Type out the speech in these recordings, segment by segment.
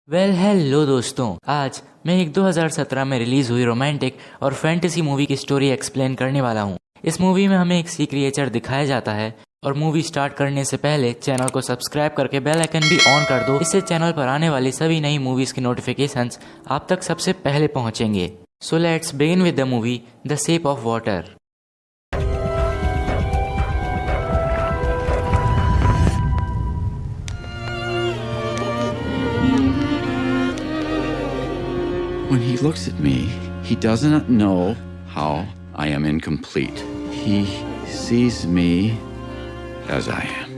Hello दोस्तों, आज मैं एक 2017 में रिलीज हुई रोमांटिक और फैंटेसी मूवी की स्टोरी एक्सप्लेन करने वाला हूँ। इस मूवी में हमें एक सी क्रिएचर दिखाया जाता है और मूवी स्टार्ट करने से पहले चैनल को सब्सक्राइब करके बेल आइकन भी ऑन कर दो। इससे चैनल पर आने वाली सभी नई मूवीज की नोटिफिकेशंस आप तक सबसे पहले पहुंचेंगे। So let's begin with the movie the shape of water. When he looks at me, he does not know how I am incomplete. He sees me as I am.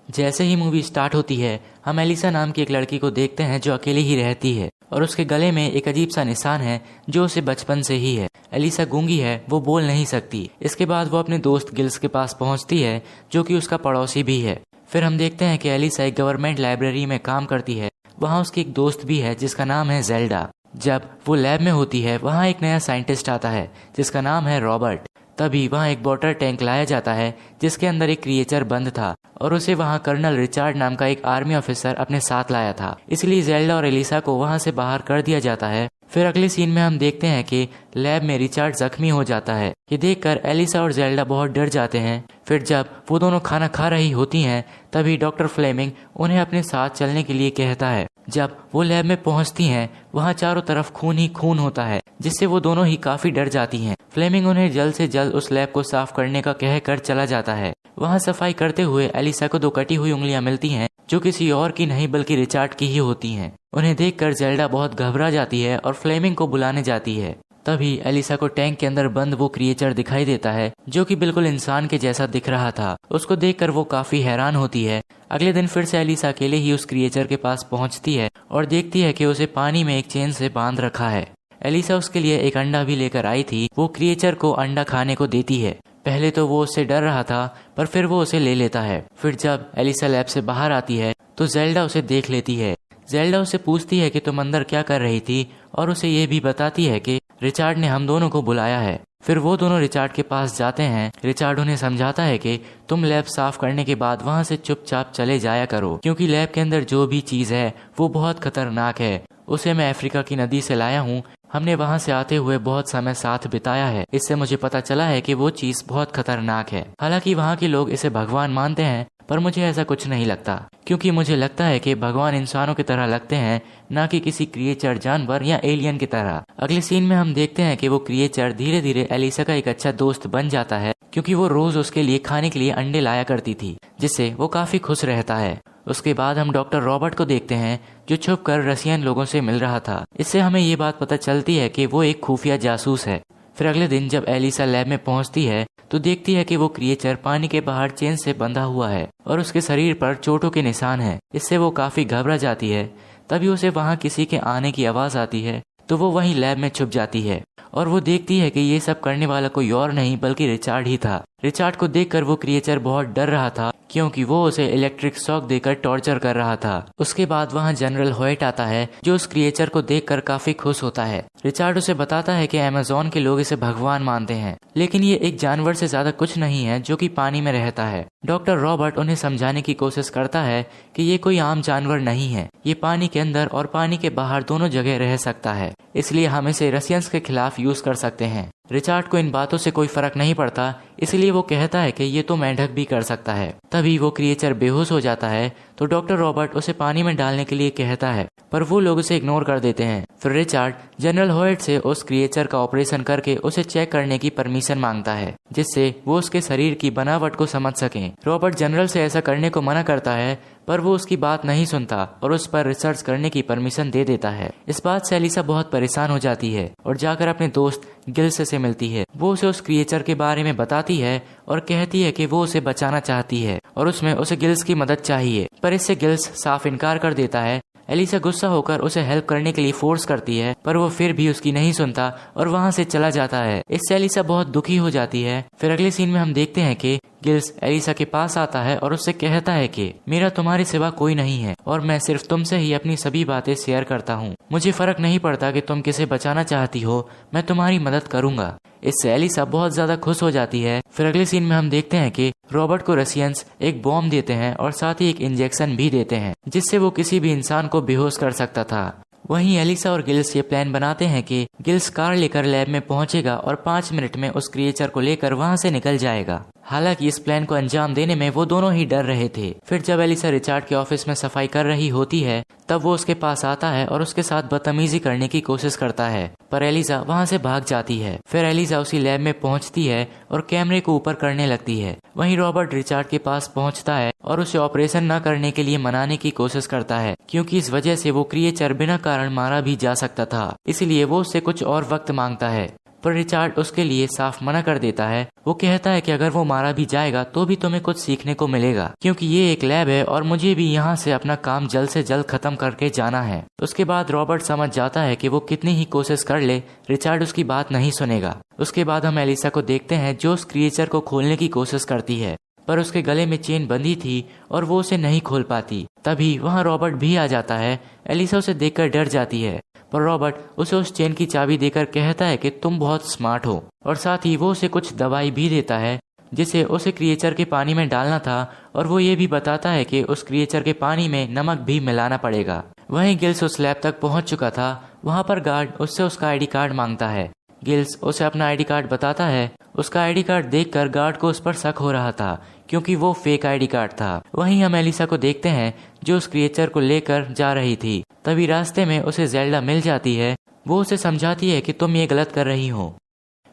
जैसे ही movie start होती है, हम Elisa नाम की एक लड़की को देखते हैं जो अकेली ही रहती है और उसके गले में एक अजीब सा निशान है जो उसे बचपन से ही है। एलिसा गूंगी है, वो बोल नहीं सकती। इसके बाद वो अपने दोस्त गिल्स के पास पहुंचती है जो कि उसका पड़ोसी भी है। फिर हम देखते हैं कि एलिसा एक गवर्नमेंट लाइब्रेरी में काम करती है। वहाँ उसकी एक दोस्त भी है जिसका नाम है जेल्डा। जब वो लैब में होती है, वहाँ एक नया साइंटिस्ट आता है जिसका नाम है रॉबर्ट। तभी वहाँ एक वाटर टैंक लाया जाता है जिसके अंदर एक क्रिएचर बंद था और उसे वहाँ कर्नल रिचार्ड नाम का एक आर्मी ऑफिसर अपने साथ लाया था। इसलिए जेल्डा और एलिसा को वहाँ से बाहर कर दिया जाता है। फिर अगले सीन में हम देखते हैं कि लैब में रिचार्ड जख्मी हो जाता है। ये देखकर एलिसा और जेल्डा बहुत डर जाते हैं। फिर जब वो दोनों खाना खा रही होती हैं, तभी डॉक्टर फ्लेमिंग उन्हें अपने साथ चलने के लिए कहता है। जब वो लैब में पहुंचती हैं, वहाँ चारों तरफ खून ही खून होता है, जिससे वो दोनों ही काफी डर जाती हैं। फ्लेमिंग उन्हें जल्द से जल्द उस लैब को साफ करने का कहकर चला जाता है। वहाँ सफाई करते हुए एलिसा को 2 कटी हुई उंगलियां मिलती हैं जो किसी और की नहीं बल्कि रिचार्ड की ही होती हैं। उन्हें देखकर जेल्डा बहुत घबरा जाती है और फ्लेमिंग को बुलाने जाती है। तभी एलिसा को टैंक के अंदर बंद वो क्रिएचर दिखाई देता है जो कि बिल्कुल इंसान के जैसा दिख रहा था। उसको देखकर वो काफी हैरान होती है। अगले दिन फिर से एलिसा अकेले ही उस क्रिएचर के पास पहुंचती है और देखती है कि उसे पानी में एक चेन से बांध रखा है। एलिसा उसके लिए एक अंडा भी लेकर आई थी। वो क्रिएचर को अंडा खाने को देती है। पहले तो वो उससे डर रहा था, पर फिर वो उसे ले लेता है। फिर जब एलिसा लैब से बाहर आती है तो जेल्डा उसे देख लेती है। जेल्डा उसे पूछती है कि तुम अंदर क्या कर रही थी और उसे ये भी बताती है कि रिचार्ड ने हम दोनों को बुलाया है। फिर वो दोनों रिचार्ड के पास जाते हैं। रिचार्ड उन्हें समझाता है कि तुम लैब साफ करने के बाद वहाँ से चुपचाप चले जाया करो, क्योंकि लैब के अंदर जो भी चीज है वो बहुत खतरनाक है। उसे मैं अफ्रीका की नदी से लाया हूँ। हमने वहाँ से आते हुए बहुत समय साथ बिताया है। इससे मुझे पता चला है कि वो चीज बहुत खतरनाक है। हालांकि वहाँ के लोग इसे भगवान मानते हैं, पर मुझे ऐसा कुछ नहीं लगता, क्योंकि मुझे लगता है कि भगवान इंसानों की तरह लगते हैं, ना कि किसी क्रिएचर, जानवर या एलियन की तरह। अगले सीन में हम देखते हैं कि वो क्रिएचर धीरे धीरे एलिसा का एक अच्छा दोस्त बन जाता है, क्योंकि वो रोज उसके लिए खाने के लिए अंडे लाया करती थी, जिससे वो काफी खुश रहता है। उसके बाद हम डॉक्टर रॉबर्ट को देखते हैं जो छुपकर रशियन लोगों से मिल रहा था। इससे हमें ये बात पता चलती है कि वो एक खुफिया जासूस है। फिर अगले दिन जब एलिसा लैब में पहुंचती है तो देखती है कि वो क्रिएचर पानी के बाहर चेन से बंधा हुआ है और उसके शरीर पर चोटों के निशान हैं। इससे वो काफी घबरा जाती है। तभी उसे वहाँ किसी के आने की आवाज आती है तो वो वहीं लैब में छुप जाती है और वो देखती है कि ये सब करने वाला कोई और नहीं बल्कि रिचार्ड ही था। रिचार्ड को देखकर वो क्रिएचर बहुत डर रहा था, क्योंकि वो उसे इलेक्ट्रिक शॉक देकर टॉर्चर कर रहा था। उसके बाद वहाँ जनरल होयट आता है जो उस क्रिएचर को देखकर काफी खुश होता है। रिचार्ड उसे बताता है कि अमेज़न के लोग इसे भगवान मानते हैं, लेकिन ये एक जानवर से ज्यादा कुछ नहीं है जो कि पानी में रहता है। डॉक्टर रॉबर्ट उन्हें समझाने की कोशिश करता है कि ये कोई आम जानवर नहीं है। ये पानी के अंदर और पानी के बाहर दोनों जगह रह सकता है, इसलिए हम इसे रशियंस के खिलाफ यूज कर सकते हैं। रिचार्ड को इन बातों से कोई फर्क नहीं पड़ता, इसलिए वो कहता है कि ये तो मेंढक भी कर सकता है। तभी वो क्रिएचर बेहोश हो जाता है तो डॉक्टर रॉबर्ट उसे पानी में डालने के लिए कहता है, पर वो लोग उसे इग्नोर कर देते हैं। फिर रिचार्ड जनरल होयट से उस क्रिएचर का ऑपरेशन करके उसे चेक करने की परमिशन मांगता है, जिससे वो उसके शरीर की बनावट को समझ सकें। रॉबर्ट जनरल से ऐसा करने को मना करता है, पर वो उसकी बात नहीं सुनता और उस पर रिसर्च करने की परमिशन दे देता है। इस बात से एलिसा बहुत परेशान हो जाती है और जाकर अपने दोस्त गिल्स से मिलती है। वो उसे उस क्रिएचर के बारे में बताती है और कहती है कि वो उसे बचाना चाहती है और उसमें उसे गिल्स की मदद चाहिए, पर इससे गिल्स साफ इनकार कर देता है। एलिसा गुस्सा होकर उसे हेल्प करने के लिए फोर्स करती है, पर वो फिर भी उसकी नहीं सुनता और वहाँ से चला जाता है। इससे एलिसा बहुत दुखी हो जाती है। फिर अगले सीन में हम देखते हैं कि गिल्स एलिसा के पास आता है और उससे कहता है कि मेरा तुम्हारे सिवा कोई नहीं है और मैं सिर्फ तुमसे ही अपनी सभी बातें शेयर करता हूँ। मुझे फर्क नहीं पड़ता कि तुम किसे बचाना चाहती हो, मैं तुम्हारी मदद करूंगा। इससे एलिसा बहुत ज्यादा खुश हो जाती है। फिर अगले सीन में हम देखते हैं कि रॉबर्ट को रसियंस एक बॉम्ब देते हैं और साथ ही एक इंजेक्शन भी देते हैं जिससे वो किसी भी इंसान को बेहोश कर सकता था। वहीं एलिसा और गिल्स ये प्लान बनाते हैं कि गिल्स कार लेकर लैब में पहुंचेगा और 5 मिनट में उस क्रिएचर को लेकर वहां से निकल जाएगा। हालांकि इस प्लान को अंजाम देने में वो दोनों ही डर रहे थे। फिर जब एलिसा रिचार्ड के ऑफिस में सफाई कर रही होती है तब वो उसके पास आता है और उसके साथ बदतमीजी करने की कोशिश करता है, पर एलिसा वहां से भाग जाती है। फिर एलिसा उसी लैब में पहुंचती है और कैमरे को ऊपर करने लगती है। वहीं रॉबर्ट रिचार्ड के पास पहुंचता है और उसे ऑपरेशन न करने के लिए मनाने की कोशिश करता है, क्योंकि इस वजह से वो क्रिएचर बिना कारण मारा भी जा सकता था। इसलिए वो उससे कुछ और वक्त मांगता है, पर रिचार्ड उसके लिए साफ मना कर देता है। वो कहता है कि अगर वो मारा भी जाएगा तो भी तुम्हें कुछ सीखने को मिलेगा, क्योंकि ये एक लैब है और मुझे भी यहाँ से अपना काम जल्द से जल्द खत्म करके जाना है। उसके बाद रॉबर्ट समझ जाता है कि वो कितनी ही कोशिश कर ले रिचार्ड उसकी बात नहीं सुनेगा। उसके बाद हम एलिसा को देखते हैं जो उस क्रिएचर को खोलने की कोशिश करती है, पर उसके गले में चेन बंधी थी और वो उसे नहीं खोल पाती। तभी वहाँ रॉबर्ट भी आ जाता है। एलिसा उसे देखकर डर जाती है, पर रॉबर्ट उसे उस चेन की चाबी देकर कहता है कि तुम बहुत स्मार्ट हो, और साथ ही वो उसे कुछ दवाई भी देता है जिसे उसे क्रिएचर के पानी में डालना था, और वो ये भी बताता है कि उस क्रिएचर के पानी में नमक भी मिलाना पड़ेगा। वहीं गिल्स उस लैब तक पहुंच चुका था। वहां पर गार्ड उससे उसका आईडी कार्ड मांगता है। गिल्स उसे अपना आईडी कार्ड बताता है। उसका आईडी कार्ड देखकर गार्ड को उस पर शक हो रहा था, क्योंकि वो फेक आईडी कार्ड था। वहीं हम एलिसा को देखते हैं जो उस क्रिएचर को लेकर जा रही थी। तभी रास्ते में उसे जेल्डा मिल जाती है। वो उसे समझाती है कि तुम ये गलत कर रही हो।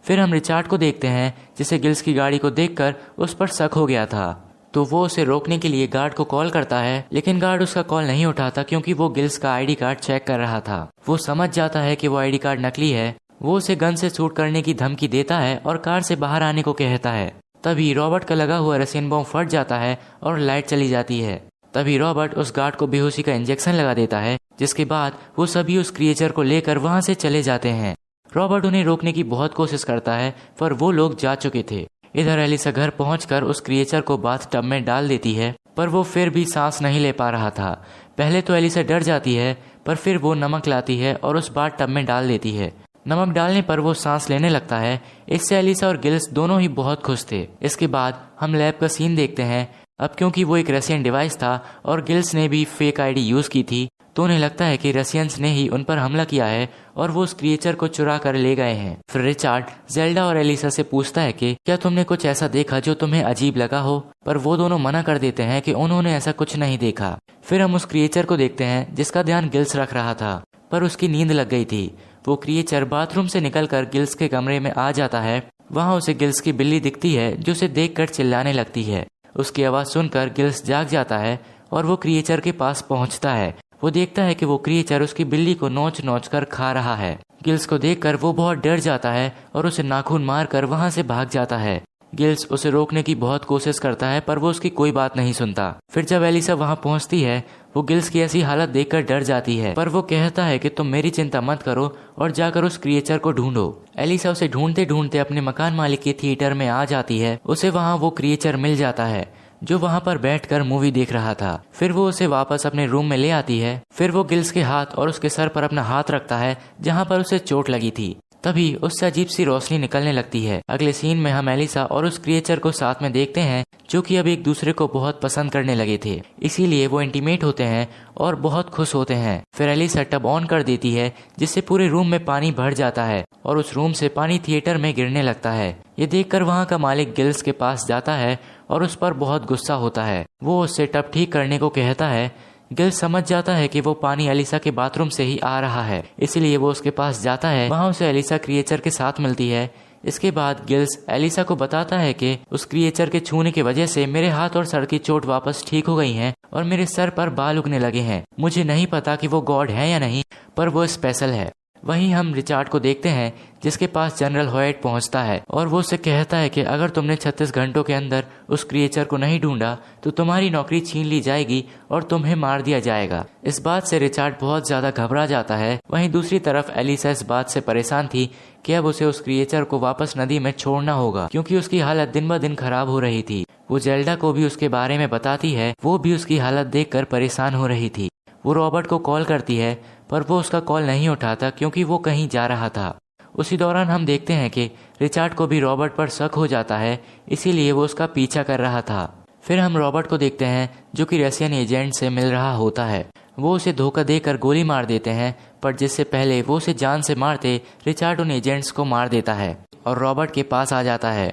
फिर हम रिचार्ड को देखते हैं जिसे गिल्स की गाड़ी को देखकर उस पर शक हो गया था, तो वो उसे रोकने के लिए गार्ड को कॉल करता है, लेकिन गार्ड उसका कॉल नहीं उठाता क्योंकि वो गिल्स का आईडी कार्ड चेक कर रहा था। वो समझ जाता है कि वो आईडी कार्ड नकली है। वो उसे गन से शूट करने की धमकी देता है और कार से बाहर आने को कहता है। तभी रॉबर्ट का लगा हुआ रसियन बॉम्ब फट जाता है और लाइट चली जाती है। तभी रॉबर्ट उस गार्ड को बेहोशी का इंजेक्शन लगा देता है, जिसके बाद वो सभी उस क्रिएचर को लेकर वहां से चले जाते हैं। रॉबर्ट उन्हें रोकने की बहुत कोशिश करता है, पर वो लोग जा चुके थे। इधर एलिसा घर पहुंचकर उस क्रिएचर को बाथ टब में डाल देती है, पर वो फिर भी सांस नहीं ले पा रहा था। पहले तो एलिसा डर जाती है, पर फिर वो नमक लाती है और उस बाथ टब में डाल देती है। नमक डालने पर वो सांस लेने लगता है। इससे एलिसा और गिल्स दोनों ही बहुत खुश थे। इसके बाद हम लैब का सीन देखते हैं। अब क्योंकि वो एक रशियन डिवाइस था और गिल्स ने भी फेक आईडी यूज की थी, तो उन्हें लगता है कि रशियंस ने ही उन पर हमला किया है और वो उस क्रिएचर को चुरा कर ले गए हैं। फिर रिचार्ड जेल्डा और एलिसा से पूछता है कि क्या तुमने कुछ ऐसा देखा जो तुम्हें अजीब लगा हो, पर वो दोनों मना कर देते हैं कि उन्होंने ऐसा कुछ नहीं देखा। फिर हम उस क्रिएचर को देखते हैं जिसका ध्यान गिल्स रख रहा था, पर उसकी नींद लग गई थी। वो क्रिएचर बाथरूम से निकलकर गिल्स के कमरे में आ जाता है। वहाँ उसे गिल्स की बिल्ली दिखती है जो उसे देखकर चिल्लाने लगती है। उसकी आवाज सुनकर गिल्स जाग जाता है और वो क्रिएचर के पास पहुंचता है। वो देखता है कि वो क्रिएचर उसकी बिल्ली को नोच नोच कर खा रहा है। गिल्स को देखकर वो बहुत डर जाता है और उसे नाखून मारकर वहां से भाग जाता है। गिल्स उसे रोकने की बहुत कोशिश करता है, पर वो उसकी कोई बात नहीं सुनता। फिर जब एलिसा वहां पहुंचती है, वो गिल्स की ऐसी हालत देखकर डर जाती है, पर वो कहता है कि तुम मेरी चिंता मत करो और जाकर उस क्रिएचर को ढूंढो। एलिसा उसे ढूंढते ढूंढते अपने मकान मालिक के थिएटर में आ जाती है। उसे वहाँ वो क्रिएचर मिल जाता है जो वहाँ पर बैठकर मूवी देख रहा था। फिर वो उसे वापस अपने रूम में ले आती है। फिर वो गिल्स के हाथ और उसके सर पर अपना हाथ रखता है जहाँ पर उसे चोट लगी थी। तभी उससे अजीब सी रोशनी निकलने लगती है। अगले सीन में हम एलिसा और उस क्रिएचर को साथ में देखते हैं, जो कि अब एक दूसरे को बहुत पसंद करने लगे थे। इसीलिए वो इंटीमेट होते हैं और बहुत खुश होते हैं। फिर एलिसा टब ऑन कर देती है, जिससे पूरे रूम में पानी भर जाता है और उस रूम से पानी थिएटर में गिरने लगता है। ये देखकर वहाँ का मालिक गिल्स के पास जाता है और उस पर बहुत गुस्सा होता है। वो उससे टब ठीक करने को कहता है। गिल्स समझ जाता है कि वो पानी एलिसा के बाथरूम से ही आ रहा है, इसलिए वो उसके पास जाता है। वहाँ उसे एलिसा क्रिएचर के साथ मिलती है। इसके बाद गिल्स एलिसा को बताता है कि उस क्रिएचर के छूने की वजह से मेरे हाथ और सर की चोट वापस ठीक हो गई हैं और मेरे सर पर बाल उगने लगे हैं। मुझे नहीं पता कि वो गॉड है या नहीं, पर वो स्पेशल है। वहीं हम रिचार्ड को देखते हैं, जिसके पास जनरल हॉयट पहुंचता है और वो उससे कहता है कि अगर तुमने 36 घंटों के अंदर उस क्रिएचर को नहीं ढूंढा तो तुम्हारी नौकरी छीन ली जाएगी और तुम्हें मार दिया जाएगा। इस बात से रिचार्ड बहुत ज्यादा घबरा जाता है। वहीं दूसरी तरफ एलिसा इस बात से परेशान थी कि अब उसे उस क्रिएचर को वापस नदी में छोड़ना होगा, क्योंकि उसकी हालत दिन ब दिन खराब हो रही थी। वो जेल्डा को भी उसके बारे में बताती है। वो भी उसकी हालत देखकर परेशान हो रही थी। वो रॉबर्ट को कॉल करती है, पर वो उसका कॉल नहीं उठाता क्योंकि वो कहीं जा रहा था। उसी दौरान हम देखते हैं कि रिचार्ड को भी रॉबर्ट पर शक हो जाता है, इसीलिए वो उसका पीछा कर रहा था। फिर हम रॉबर्ट को देखते हैं जो कि रशियन एजेंट से मिल रहा होता है। वो उसे धोखा देकर गोली मार देते हैं, पर जिससे पहले वो उसे जान से मारते रिचार्ड उन एजेंट्स को मार देता है और रॉबर्ट के पास आ जाता है।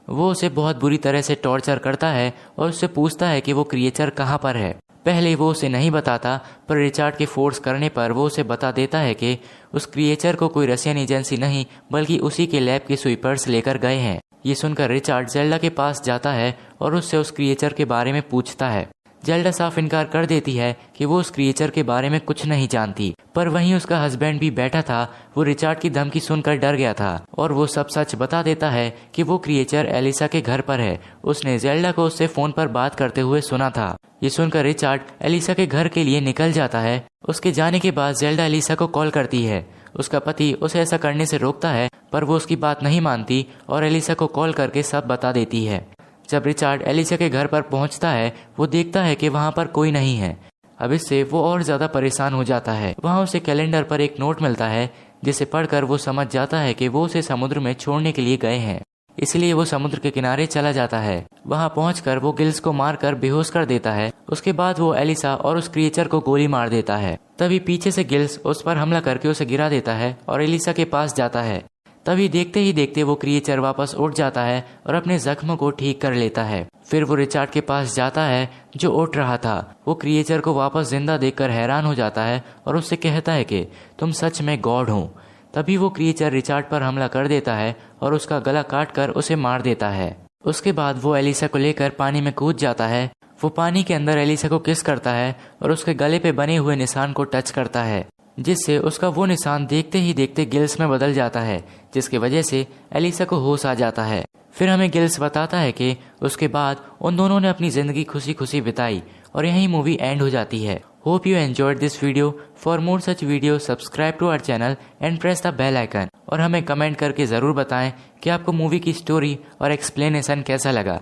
वो उसे बहुत बुरी तरह से टॉर्चर करता है और उससे पूछता है कि वो क्रिएचर कहाँ पर है। पहले वो उसे नहीं बताता, पर रिचार्ड के फोर्स करने पर वो उसे बता देता है कि उस क्रिएचर को कोई रशियन एजेंसी नहीं बल्कि उसी के लैब के स्वीपर्स लेकर गए हैं। ये सुनकर रिचार्ड जेल्डा के पास जाता है और उससे उस क्रिएचर के बारे में पूछता है। जेल्डा साफ इनकार कर देती है कि वो उस क्रिएचर के बारे में कुछ नहीं जानती, पर वहीं उसका हस्बैंड भी बैठा था। वो रिचार्ड की धमकी सुनकर डर गया था और वो सब सच बता देता है कि वो क्रिएचर एलिसा के घर पर है। उसने जेल्डा को उससे फोन पर बात करते हुए सुना था। ये सुनकर रिचार्ड एलिसा के घर के लिए निकल जाता है। उसके जाने के बाद जेल्डा एलिसा को कॉल करती है। उसका पति उसे ऐसा करने से रोकता है, पर वो उसकी बात नहीं मानती और एलिसा को कॉल करके सब बता देती है। जब रिचार्ड एलिसा के घर पर पहुंचता है, वो देखता है कि वहां पर कोई नहीं है। अब इससे वो और ज्यादा परेशान हो जाता है। वहां उसे कैलेंडर पर एक नोट मिलता है, जिसे पढ़कर वो समझ जाता है कि वो उसे समुद्र में छोड़ने के लिए गए हैं। इसलिए वो समुद्र के किनारे चला जाता है। वहां पहुंचकर वो गिल्स को मारकर बेहोश कर देता है। उसके बाद वो एलिसा और उस क्रिएचर को गोली मार देता है। तभी पीछे से गिल्स उस पर हमला करके उसे गिरा देता है और एलिसा के पास जाता है। तभी देखते ही देखते वो क्रिएचर वापस उठ जाता है और अपने जख्म को ठीक कर लेता है। फिर वो रिचार्ड के पास जाता है जो उठ रहा था। वो क्रिएचर को वापस जिंदा देखकर हैरान हो जाता है और उससे कहता है कि तुम सच में गॉड हो। तभी वो क्रिएचर रिचार्ड पर हमला कर देता है और उसका गला काट कर उसे मार देता है। उसके बाद वो एलिसा को लेकर पानी में कूद जाता है। वो पानी के अंदर एलिसा को किस करता है और उसके गले पे बने हुए निशान को टच करता है, जिससे उसका वो निशान देखते ही देखते गिल्स में बदल जाता है, जिसकी वजह से एलिसा को होश आ जाता है। फिर हमें गिल्स बताता है कि उसके बाद उन दोनों ने अपनी जिंदगी खुशी खुशी बिताई और यही मूवी एंड हो जाती है। Hope you enjoyed this video. For more such video subscribe to our channel and press the bell icon. और हमें कमेंट करके जरूर बताएं कि आपको मूवी की स्टोरी और एक्सप्लेनेशन कैसा लगा।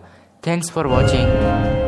Thanks for watching.